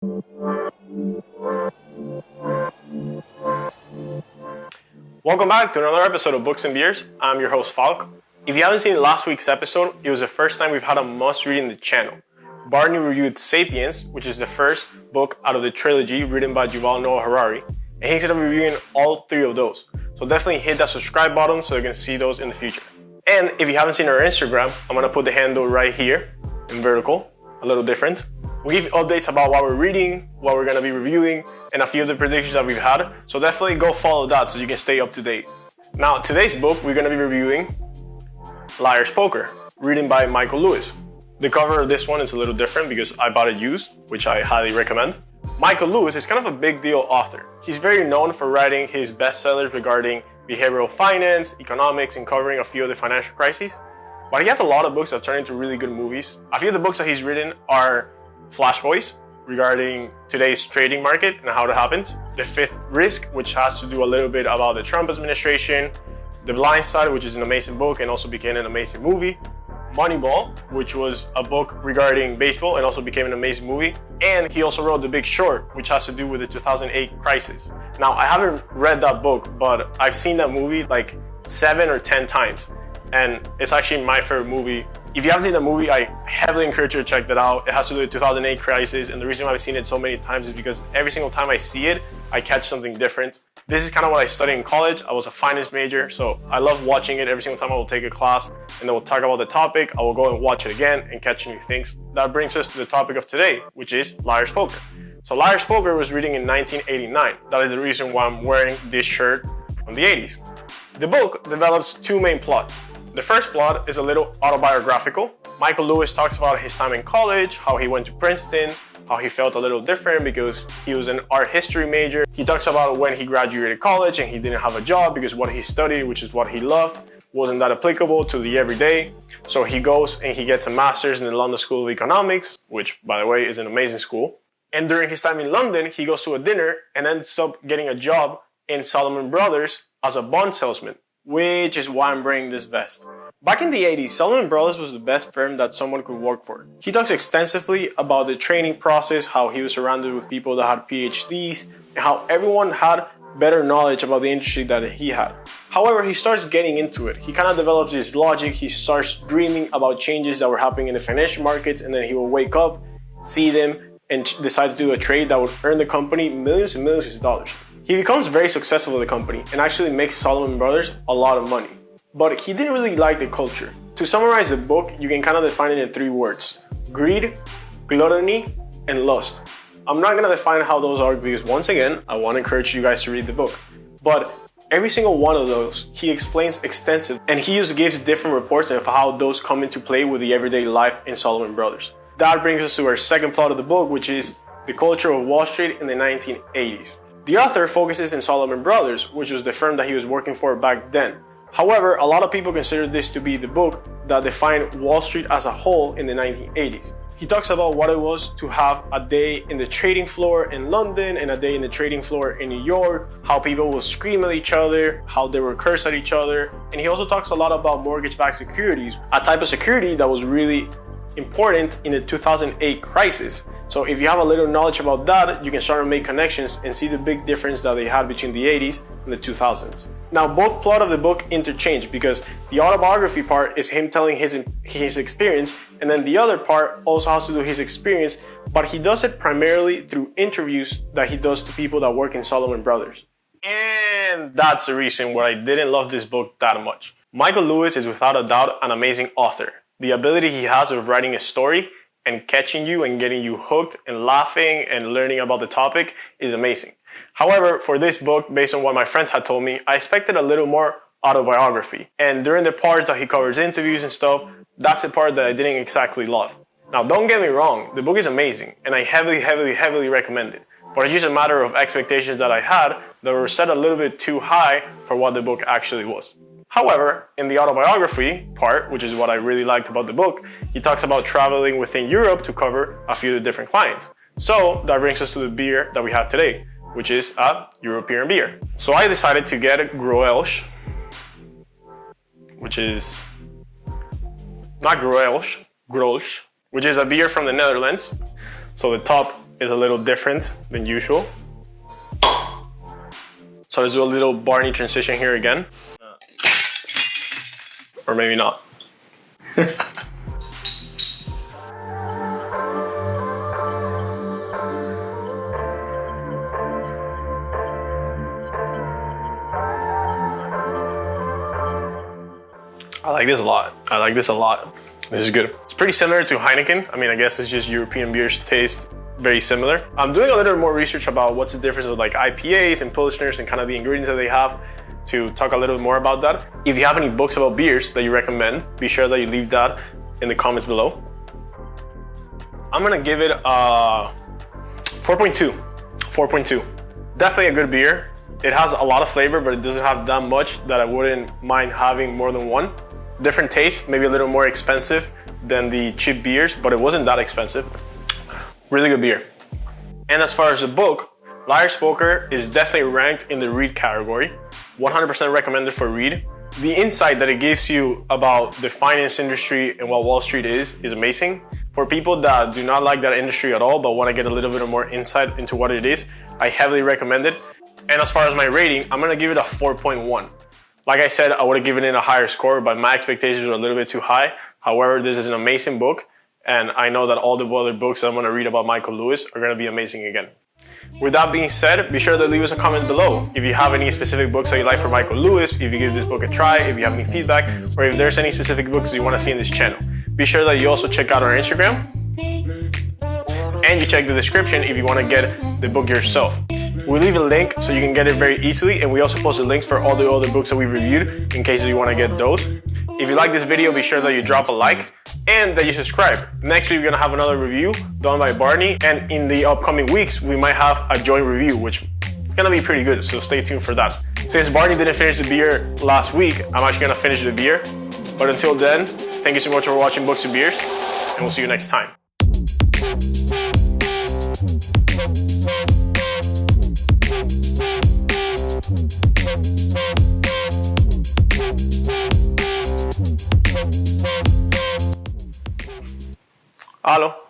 Welcome back to another episode of Books and Beers. I'm your host, Falc. If you haven't seen last week's episode, it was the first time we've had a must-read in the channel. Barney reviewed *Sapiens*, which is the first book out of the trilogy written by Yuval Noah Harari, and he's going to be reviewing all three of those. So definitely hit that subscribe button so you can see those in the future. And if you haven't seen our Instagram, I'm going to put the handle right here in vertical, a little different. We give you updates about what we're reading, what we're going to be reviewing, and a few of the predictions that we've had. So definitely go follow that so you can stay up to date. Now, today's book, we're going to be reviewing Liar's Poker, written by Michael Lewis. The cover of this one is a little different because I bought it used, which I highly recommend. Michael Lewis is kind of a big deal author. He's very known for writing his bestsellers regarding behavioral finance, economics, and covering a few of the financial crises. But he has a lot of books that turn into really good movies. A few of the books that he's written are Flash Boys, regarding today's trading market and how that happens. The Fifth Risk, which has to do a little bit about the Trump administration. The Blind Side, which is an amazing book and also became an amazing movie. Moneyball, which was a book regarding baseball and also became an amazing movie. And he also wrote The Big Short, which has to do with the 2008 crisis. Now, I haven't read that book, but I've seen that movie like 7 or 10 times. And it's actually my favorite movie. If you haven't seen the movie, I heavily encourage you to check that out. It has to do with the 2008 crisis, and the reason why I've seen it so many times is because every single time I see it, I catch something different. This is kind of what I studied in college. I was a finance major, so I love watching it. Every single time I will take a class, and then we'll talk about the topic. I will go and watch it again and catch new things. That brings us to the topic of today, which is Liar's Poker. So Liar's Poker was written in 1989. That is the reason why I'm wearing this shirt from the 80s. The book develops two main plots. The first plot is a little autobiographical. Michael Lewis talks about his time in college, how he went to Princeton, how he felt a little different because he was an art history major. He talks about when he graduated college and he didn't have a job because what he studied, which is what he loved, wasn't that applicable to the everyday. So he goes and he gets a master's in the London School of Economics, which, by the way, is an amazing school. And during his time in London, he goes to a dinner and ends up getting a job in Salomon Brothers as a bond salesman, which is why I'm wearing this vest. Back in the 80s, Salomon Brothers was the best firm that someone could work for. He talks extensively about the training process, how he was surrounded with people that had PhDs, and how everyone had better knowledge about the industry that he had. However, he starts getting into it. He kind of develops this logic. He starts dreaming about changes that were happening in the financial markets, and then he will wake up, see them, and decide to do a trade that would earn the company millions and millions of dollars. He becomes very successful with the company and actually makes Salomon Brothers a lot of money. But he didn't really like the culture. To summarize the book, you can kind of define it in 3 words: greed, gluttony, and lust. I'm not going to define how those are because, once again, I want to encourage you guys to read the book. But every single one of those, he explains extensively, and he just gives different reports of how those come into play with the everyday life in Salomon Brothers. That brings us to our second plot of the book, which is the culture of Wall Street in the 1980s. The author focuses in Salomon Brothers, which was the firm that he was working for back then. However, a lot of people consider this to be the book that defined Wall Street as a whole in the 1980s. He talks about what it was to have a day in the trading floor in London and a day in the trading floor in New York, how people will scream at each other, how they will curse at each other. And he also talks a lot about mortgage-backed securities, a type of security that was really important in the 2008 crisis. So if you have a little knowledge about that, you can start to make connections and see the big difference that they had between the 80s and the 2000s. Now, both plot of the book interchange because the autobiography part is him telling his experience, and then the other part also has to do with his experience, but he does it primarily through interviews that he does to people that work in Salomon Brothers. And that's the reason why I didn't love this book that much. Michael Lewis is without a doubt an amazing author. The ability he has of writing a story and catching you and getting you hooked and laughing and learning about the topic is amazing. However, for this book, based on what my friends had told me, I expected a little more autobiography. And during the parts that he covers interviews and stuff, that's the part that I didn't exactly love. Now, don't get me wrong, the book is amazing and I heavily recommend it. But it's just a matter of expectations that I had that were set a little bit too high for what the book actually was. However, in the autobiography part, which is what I really liked about the book, he talks about traveling within Europe to cover a few different clients. So that brings us to the beer that we have today, which is a European beer. So I decided to get a Grolsch, which is not Grolsch, which is a beer from the Netherlands. So the top is a little different than usual. So let's do a little Barney transition here again. Or maybe not. I like this a lot. I like this a lot. This is good. It's pretty similar to Heineken. I mean, I guess it's just European beers taste very similar. I'm doing a little more research about what's the difference with like IPAs and Pilsners and kind of the ingredients that they have to talk a little more about that. If you have any books about beers that you recommend, be sure that you leave that in the comments below. I'm gonna give it a 4.2. 4.2. Definitely a good beer. It has a lot of flavor, but it doesn't have that much that I wouldn't mind having more than one. Different taste, maybe a little more expensive than the cheap beers, but it wasn't that expensive. Really good beer. And as far as the book, Liar's Poker is definitely ranked in the read category. 100% recommended for read. The insight that it gives you about the finance industry and what Wall Street is amazing. For people that do not like that industry at all, but want to get a little bit more insight into what it is, I heavily recommend it. And as far as my rating, I'm gonna give it a 4.1. Like I said, I would have given it a higher score, but my expectations were a little bit too high. However, this is an amazing book, and I know that all the other books I'm gonna read about Michael Lewis are gonna be amazing again. With that being said, be sure to leave us a comment below if you have any specific books that you like from Michael Lewis, if you give this book a try, if you have any feedback, or if there's any specific books you wanna see in this channel. Be sure that you also check out our Instagram, and you check the description if you wanna get the book yourself. We leave a link so you can get it very easily, and we also posted links for all the other books that we reviewed in case you want to get those. If you like this video, be sure that you drop a like and that you subscribe. Next week, we're going to have another review done by Barney, and in the upcoming weeks, we might have a joint review, which is going to be pretty good, so stay tuned for that. Since Barney didn't finish the beer last week, I'm actually going to finish the beer. But until then, thank you so much for watching Books and Beers, and we'll see you next time. Aló.